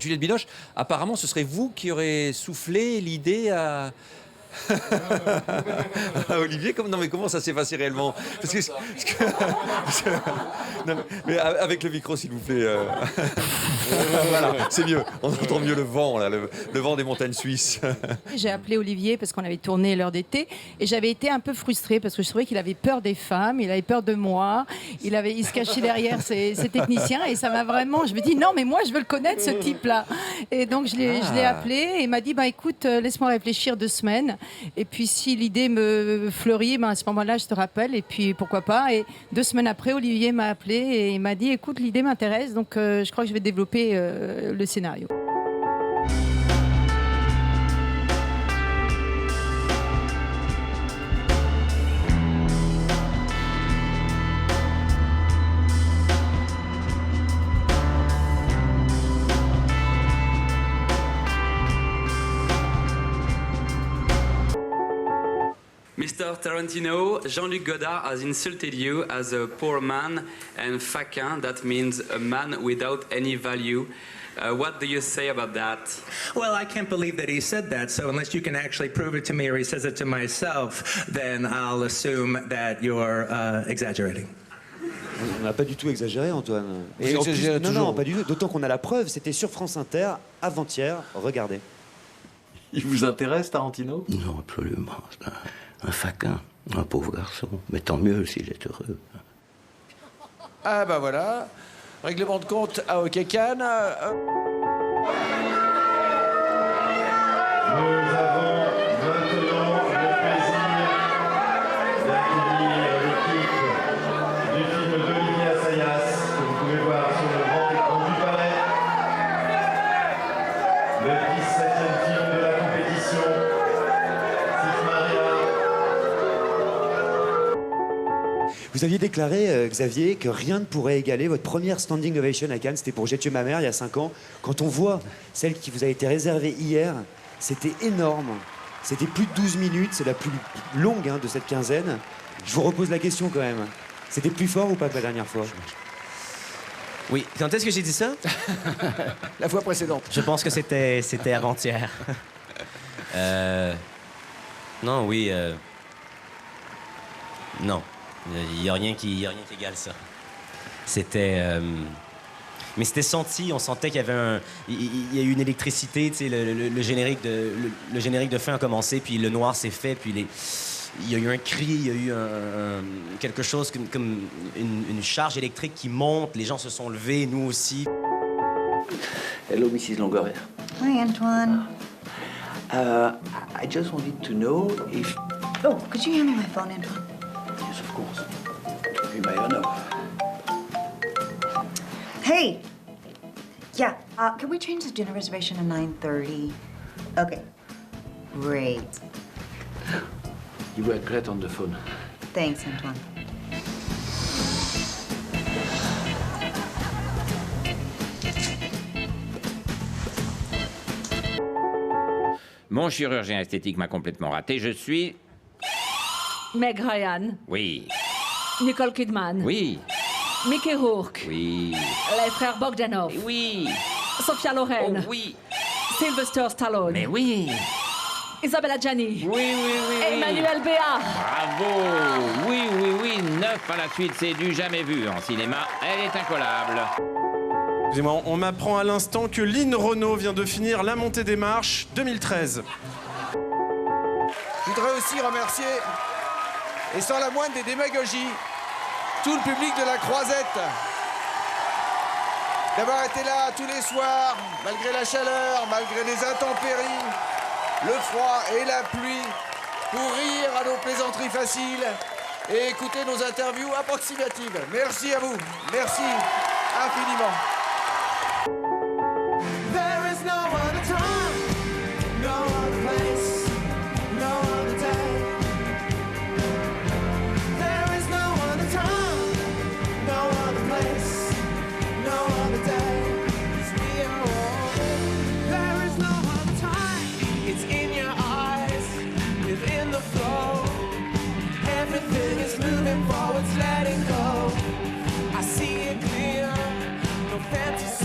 Juliette Binoche, apparemment, ce serait vous qui aurez soufflé l'idée à... Olivier, comment ça s'est passé réellement? Non, mais avec le micro, s'il vous plaît. Voilà, c'est mieux. On entend mieux le vent, là, le vent des montagnes suisses. J'ai appelé Olivier parce qu'on avait tourné L'heure d'été et j'avais été un peu frustrée parce que je trouvais qu'il avait peur des femmes, il avait peur de moi, il se cachait derrière ses techniciens et ça m'a vraiment... Je me dis non mais moi je veux le connaître ce type-là. Et donc je l'ai appelé et il m'a dit écoute, laisse-moi réfléchir 2 semaines. Et puis si l'idée me fleurit, à ce moment-là, je te rappelle. Et puis pourquoi pas. Et 2 semaines après, Olivier m'a appelé et il m'a dit écoute, l'idée m'intéresse, donc je crois que je vais développer le scénario. Mr. Tarantino, Jean-Luc Godard has insulted you as a poor man and faquin, that means a man without any value. What do you say about that? Well, I can't believe that he said that, so unless you can actually prove it to me or he says it to myself, then I'll assume that you're exaggerating. On n'a pas du tout exagéré, Antoine. Et en plus, non, pas du tout. D'autant qu'on a la preuve, c'était sur France Inter, avant-hier, regardez. Il vous intéresse, Tarantino? Non, absolument. C'est un faquin, un pauvre garçon. Mais tant mieux s'il est heureux. Ah bah voilà, règlement de compte à Hockey Cannes. Nous avons maintenant le plaisir d'accueillir l'équipe du film d'Olivier Assayas, que vous pouvez voir sur le grand écran du Palais. Le 17e film de la compétition, Sif Maria. Vous aviez déclaré, Xavier, que rien ne pourrait égaler votre première standing ovation à Cannes. C'était pour J'ai tué ma mère il y a 5 ans. Quand on voit celle qui vous a été réservée hier, c'était énorme. C'était plus de 12 minutes, c'est la plus longue de cette quinzaine. Je vous repose la question quand même. C'était plus fort ou pas que la dernière fois? Oui. Quand est-ce que j'ai dit ça? La fois précédente. Je pense que c'était avant-hier. Non, oui. Non. Il n'y a rien qui égale ça. C'était... Mais c'était senti, on sentait qu'il y avait il y a eu une électricité, tu sais, le générique de fin a commencé, puis le noir s'est fait, puis il y a eu un cri, il y a eu quelque chose comme une charge électrique qui monte, les gens se sont levés, nous aussi. Hello, Mrs. Longoria. Hi, Antoine. I just wanted to know if... Oh, could you hand me my phone, Antoine? Yes, of course. To be my honor. Hey! Yeah, can we change the dinner reservation to 9:30? Okay. Great. You were great on the phone. Thanks, Antoine. Mon chirurgien esthétique m'a complètement raté. Je suis... Meg Ryan, Oui. Nicole Kidman, Oui. Mickey Rourke, Oui. les frères Bogdanov, Oui. Sophia Oh Loren, oui. Sylvester Stallone, Mais oui. Isabella Gianni, Oui, oui, oui. Emmanuel Béat. Bravo. Oui, oui, oui. 9 à la suite, c'est du jamais vu en cinéma. Elle est incollable. Excusez-moi, on m'apprend à l'instant que Lynn Renault vient de finir La Montée des Marches 2013. Je voudrais aussi remercier, et sans la moindre des démagogies, tout le public de la Croisette d'avoir été là tous les soirs, malgré la chaleur, malgré les intempéries, le froid et la pluie, pour rire à nos plaisanteries faciles et écouter nos interviews approximatives. Merci à vous. Merci infiniment. There is no other time, no other place, no other day. There is no other time, no other place, no other day. 'Cause we are one. There is no other time. It's in your eyes, within the flow. Everything is moving forward, letting go. I see it clear, no fantasy.